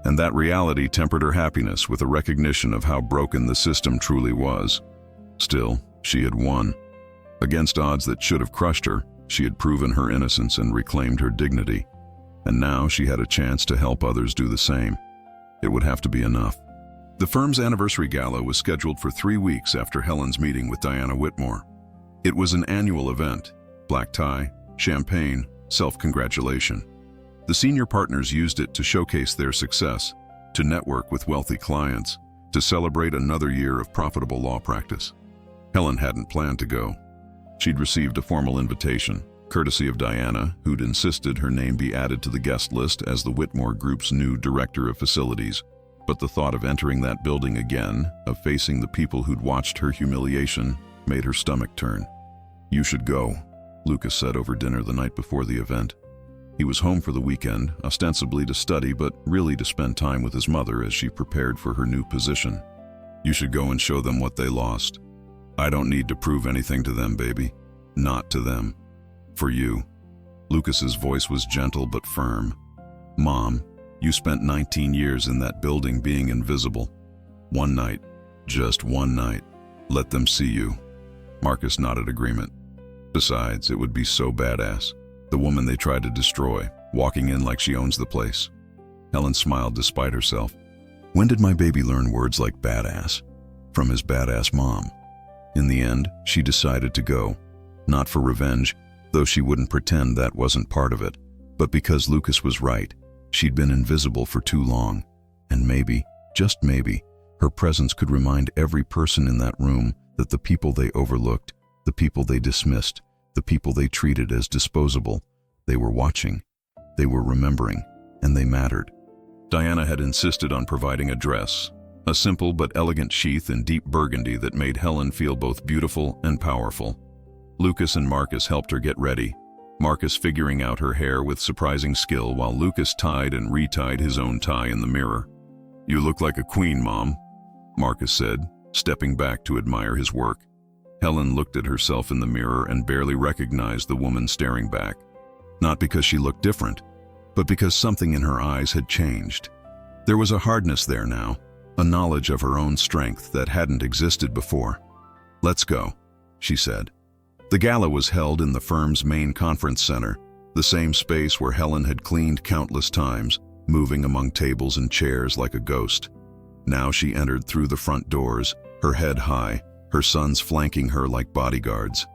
And that reality tempered her happiness with a recognition of how broken the system truly was. Still, she had won. Against odds that should have crushed her, she had proven her innocence and reclaimed her dignity. And now she had a chance to help others do the same. It would have to be enough. The firm's anniversary gala was scheduled for 3 weeks after Helen's meeting with Diana Whitmore. It was an annual event. Black tie, champagne, self-congratulation. The senior partners used it to showcase their success, to network with wealthy clients, to celebrate another year of profitable law practice. Helen hadn't planned to go. She'd received a formal invitation, courtesy of Diana, who'd insisted her name be added to the guest list as the Whitmore Group's new director of facilities. But the thought of entering that building again, of facing the people who'd watched her humiliation, made her stomach turn. You should go, Lucas said over dinner the night before the event. He was home for the weekend, ostensibly to study, but really to spend time with his mother as she prepared for her new position. You should go and show them what they lost. I don't need to prove anything to them, baby. Not to them. For you. Lucas's voice was gentle but firm. Mom, you spent 19 years in that building being invisible. One night. Just one night. Let them see you. Marcus nodded agreement. Besides, it would be so badass. The woman they tried to destroy, walking in like she owns the place. Helen smiled despite herself. When did my baby learn words like badass? From his badass mom. In the end, she decided to go. Not for revenge, though she wouldn't pretend that wasn't part of it, but because Lucas was right. She'd been invisible for too long, and maybe, just maybe, her presence could remind every person in that room that the people they overlooked, the people they dismissed, the people they treated as disposable, they were watching, they were remembering, and they mattered. Diana had insisted on providing a dress, a simple but elegant sheath in deep burgundy that made Helen feel both beautiful and powerful. Lucas and Marcus helped her get ready, Marcus figuring out her hair with surprising skill while Lucas tied and retied his own tie in the mirror. You look like a queen, Mom, Marcus said, stepping back to admire his work. Helen looked at herself in the mirror and barely recognized the woman staring back. Not because she looked different, but because something in her eyes had changed. There was a hardness there now, a knowledge of her own strength that hadn't existed before. Let's go, she said. The gala was held in the firm's main conference center, the same space where Helen had cleaned countless times, moving among tables and chairs like a ghost. Now she entered through the front doors, her head high, her sons flanking her like bodyguards.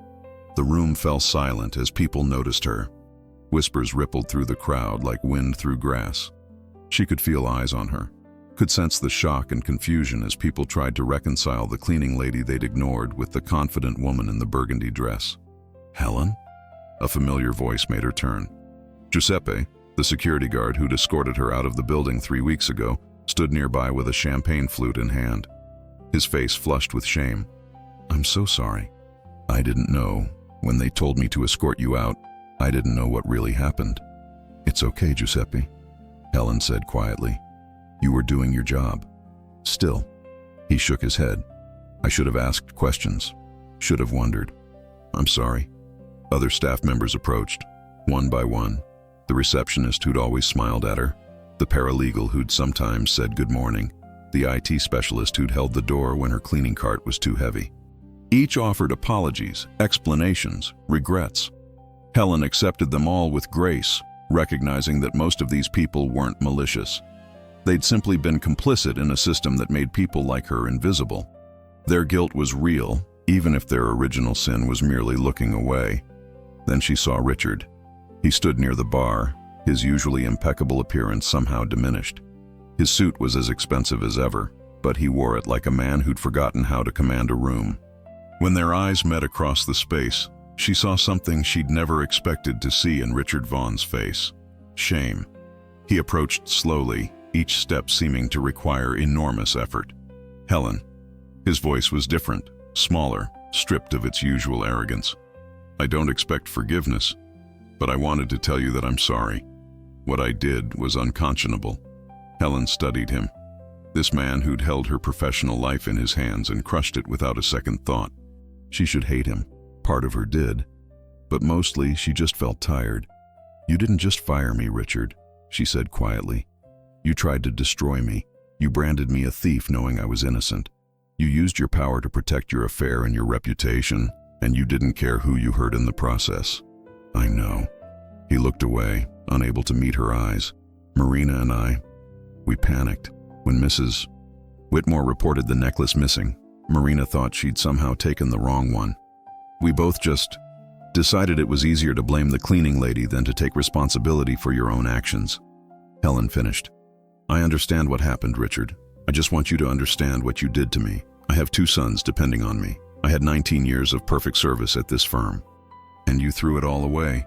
The room fell silent as people noticed her. Whispers rippled through the crowd like wind through grass. She could feel eyes on her, could sense the shock and confusion as people tried to reconcile the cleaning lady they'd ignored with the confident woman in the burgundy dress. Helen? A familiar voice made her turn. Giuseppe, the security guard who'd escorted her out of the building 3 weeks ago, stood nearby with a champagne flute in hand. His face flushed with shame. "I'm so sorry. I didn't know. When they told me to escort you out, I didn't know what really happened." "It's okay, Giuseppe," Helen said quietly. "You were doing your job." "Still." He shook his head. "I should have asked questions. Should have wondered. I'm sorry." Other staff members approached, one by one. The receptionist who'd always smiled at her, the paralegal who'd sometimes said good morning, the IT specialist who'd held the door when her cleaning cart was too heavy. Each offered apologies, explanations, regrets. Helen accepted them all with grace, recognizing that most of these people weren't malicious. They'd simply been complicit in a system that made people like her invisible. Their guilt was real, even if their original sin was merely looking away. Then she saw Richard. He stood near the bar, his usually impeccable appearance somehow diminished. His suit was as expensive as ever, but he wore it like a man who'd forgotten how to command a room. When their eyes met across the space, she saw something she'd never expected to see in Richard Vaughn's face: shame. He approached slowly, each step seeming to require enormous effort. "Helen." His voice was different, smaller, stripped of its usual arrogance. "I don't expect forgiveness, but I wanted to tell you that I'm sorry. What I did was unconscionable." Helen studied him. This man who'd held her professional life in his hands and crushed it without a second thought. She should hate him. Part of her did. But mostly she just felt tired. "You didn't just fire me, Richard," she said quietly. "You tried to destroy me. You branded me a thief knowing I was innocent. You used your power to protect your affair and your reputation, and you didn't care who you hurt in the process." "I know." He looked away, unable to meet her eyes. "Marina and we panicked. When Mrs. Whitmore reported the necklace missing, Marina thought she'd somehow taken the wrong one. We both just decided it was easier to blame the cleaning lady than to take responsibility for your own actions." Helen finished. "I understand what happened, Richard. I just want you to understand what you did to me. I have 2 sons depending on me. I had 19 years of perfect service at this firm. And you threw it all away.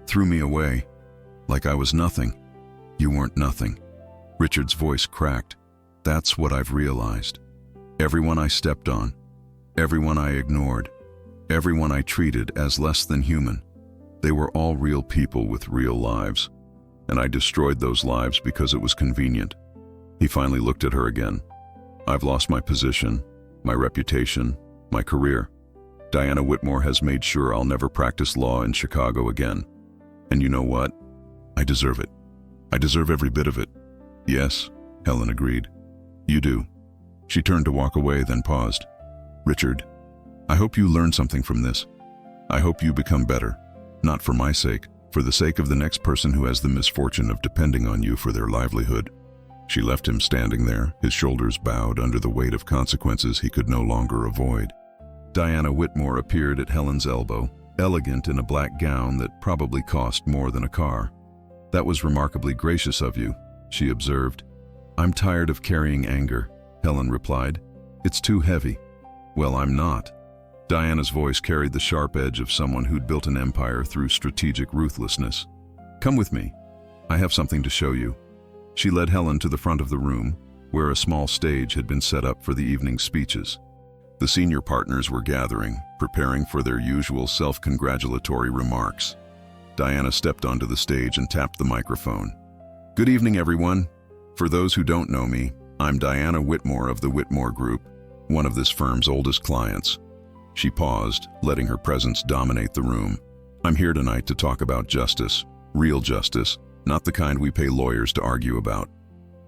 Threw me away. Like I was nothing. You weren't nothing." Richard's voice cracked. "That's what I've realized. Everyone I stepped on, everyone I ignored, everyone I treated as less than human, they were all real people with real lives. And I destroyed those lives because it was convenient." He finally looked at her again. "I've lost my position, my reputation, my career. Diana Whitmore has made sure I'll never practice law in Chicago again. And you know what? I deserve it. I deserve every bit of it." "Yes," Helen agreed. "You do." She turned to walk away, then paused. "Richard, I hope you learn something from this. I hope you become better, not for my sake, for the sake of the next person who has the misfortune of depending on you for their livelihood." She left him standing there, his shoulders bowed under the weight of consequences he could no longer avoid. Diana Whitmore appeared at Helen's elbow, elegant in a black gown that probably cost more than a car. "That was remarkably gracious of you," she observed. "I'm tired of carrying anger," Helen replied. "It's too heavy." "Well, I'm not." Diana's voice carried the sharp edge of someone who'd built an empire through strategic ruthlessness. "Come with me. I have something to show you." She led Helen to the front of the room, where a small stage had been set up for the evening's speeches. The senior partners were gathering, preparing for their usual self-congratulatory remarks. Diana stepped onto the stage and tapped the microphone. "Good evening, everyone. For those who don't know me, I'm Diana Whitmore of the Whitmore Group, one of this firm's oldest clients." She paused, letting her presence dominate the room. "I'm here tonight to talk about justice, real justice, not the kind we pay lawyers to argue about."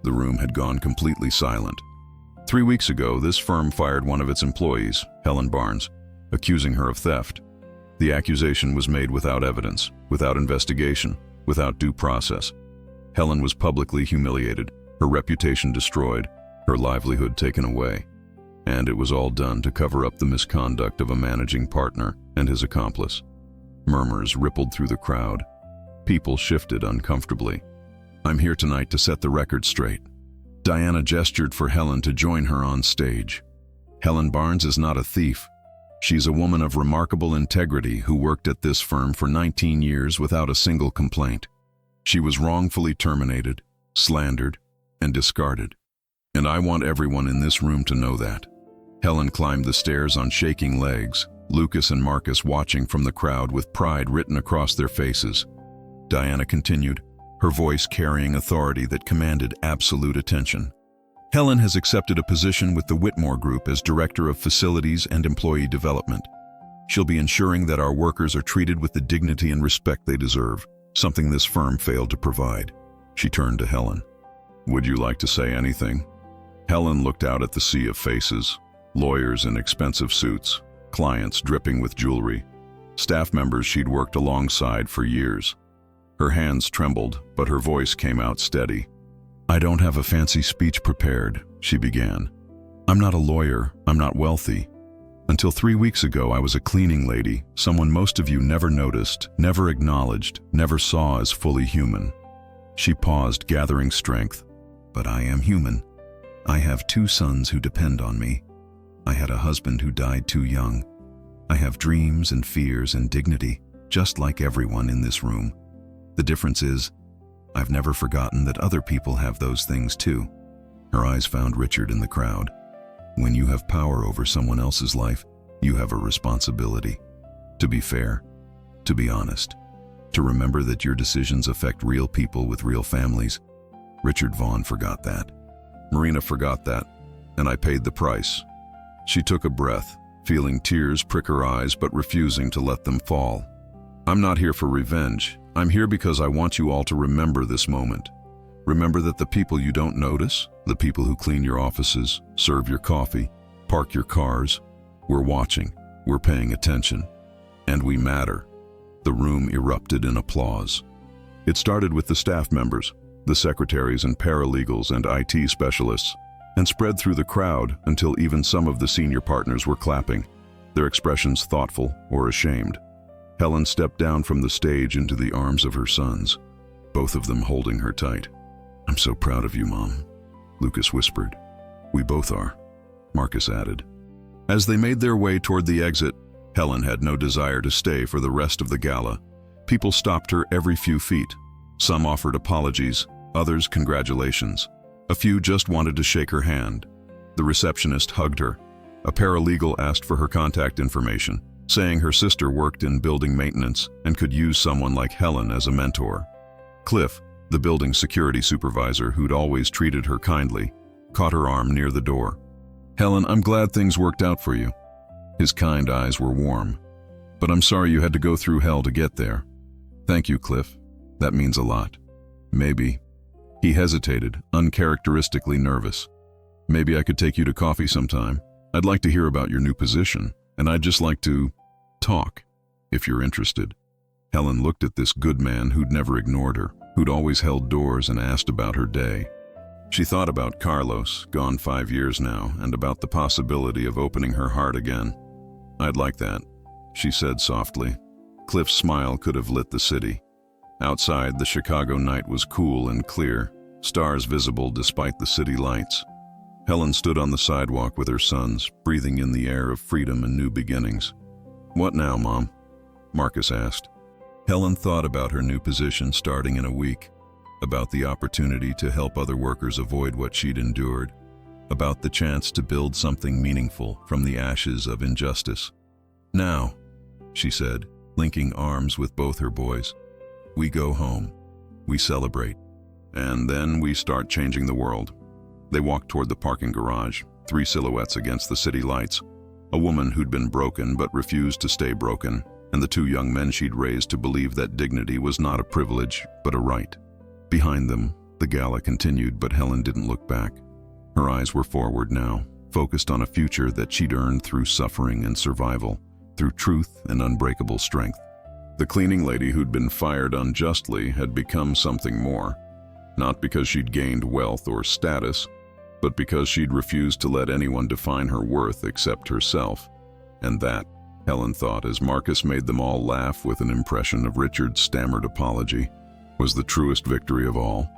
The room had gone completely silent. 3 weeks ago, this firm fired one of its employees, Helen Barnes, accusing her of theft. The accusation was made without evidence, without investigation, without due process. Helen was publicly humiliated, her reputation destroyed, her livelihood taken away. And it was all done to cover up the misconduct of a managing partner and his accomplice. Murmurs rippled through the crowd. People shifted uncomfortably. "I'm here tonight to set the record straight." Diana gestured for Helen to join her on stage. "Helen Barnes is not a thief. She's a woman of remarkable integrity who worked at this firm for 19 years without a single complaint. She was wrongfully terminated, slandered, and discarded. And I want everyone in this room to know that." Helen climbed the stairs on shaking legs, Lucas and Marcus watching from the crowd with pride written across their faces. Diana continued, her voice carrying authority that commanded absolute attention. "Helen has accepted a position with the Whitmore Group as Director of Facilities and Employee Development. She'll be ensuring that our workers are treated with the dignity and respect they deserve, something this firm failed to provide." She turned to Helen. "Would you like to say anything?" Helen looked out at the sea of faces, lawyers in expensive suits, clients dripping with jewelry, staff members she'd worked alongside for years. Her hands trembled, but her voice came out steady. "I don't have a fancy speech prepared," she began. "I'm not a lawyer, I'm not wealthy. Until 3 weeks ago, I was a cleaning lady, someone most of you never noticed, never acknowledged, never saw as fully human." She paused, gathering strength. "But I am human. I have 2 sons who depend on me. I had a husband who died too young. I have dreams and fears and dignity, just like everyone in this room. The difference is, I've never forgotten that other people have those things too." Her eyes found Richard in the crowd. "When you have power over someone else's life, you have a responsibility. To be fair, to be honest, to remember that your decisions affect real people with real families." Richard Vaughn forgot that. Marina forgot that, and I paid the price. She took a breath, feeling tears prick her eyes but refusing to let them fall. "I'm not here for revenge. I'm here because I want you all to remember this moment. Remember that the people you don't notice, the people who clean your offices, serve your coffee, park your cars, we're watching, we're paying attention, and we matter." The room erupted in applause. It started with the staff members, the secretaries and paralegals and IT specialists, and spread through the crowd until even some of the senior partners were clapping, their expressions thoughtful or ashamed. Helen stepped down from the stage into the arms of her sons, both of them holding her tight. "I'm so proud of you, Mom," Lucas whispered. "We both are," Marcus added. As they made their way toward the exit, Helen had no desire to stay for the rest of the gala. People stopped her every few feet. Some offered apologies, others congratulations. A few just wanted to shake her hand. The receptionist hugged her. A paralegal asked for her contact information, saying her sister worked in building maintenance and could use someone like Helen as a mentor. Cliff, the building security supervisor who'd always treated her kindly, caught her arm near the door. "Helen, I'm glad things worked out for you." His kind eyes were warm. "But I'm sorry you had to go through hell to get there." "Thank you, Cliff. That means a lot." "Maybe." He hesitated, uncharacteristically nervous. "Maybe I could take you to coffee sometime. I'd like to hear about your new position, and I'd just like to talk, if you're interested." Helen looked at this good man who'd never ignored her, who'd always held doors and asked about her day. She thought about Carlos, gone 5 years now, and about the possibility of opening her heart again. "I'd like that," she said softly. Cliff's smile could have lit the city. Outside, the Chicago night was cool and clear, stars visible despite the city lights. Helen stood on the sidewalk with her sons, breathing in the air of freedom and new beginnings. "What now, Mom?" Marcus asked. Helen thought about her new position starting in a week, about the opportunity to help other workers avoid what she'd endured, about the chance to build something meaningful from the ashes of injustice. "Now," she said, linking arms with both her boys, "we go home, we celebrate, and then we start changing the world." They walked toward the parking garage, 3 silhouettes against the city lights, a woman who'd been broken but refused to stay broken, and the 2 young men she'd raised to believe that dignity was not a privilege, but a right. Behind them, the gala continued, but Helen didn't look back. Her eyes were forward now, focused on a future that she'd earned through suffering and survival, through truth and unbreakable strength. The cleaning lady who'd been fired unjustly had become something more, not because she'd gained wealth or status, but because she'd refused to let anyone define her worth except herself. And that, Helen thought as Marcus made them all laugh with an impression of Richard's stammered apology, was the truest victory of all.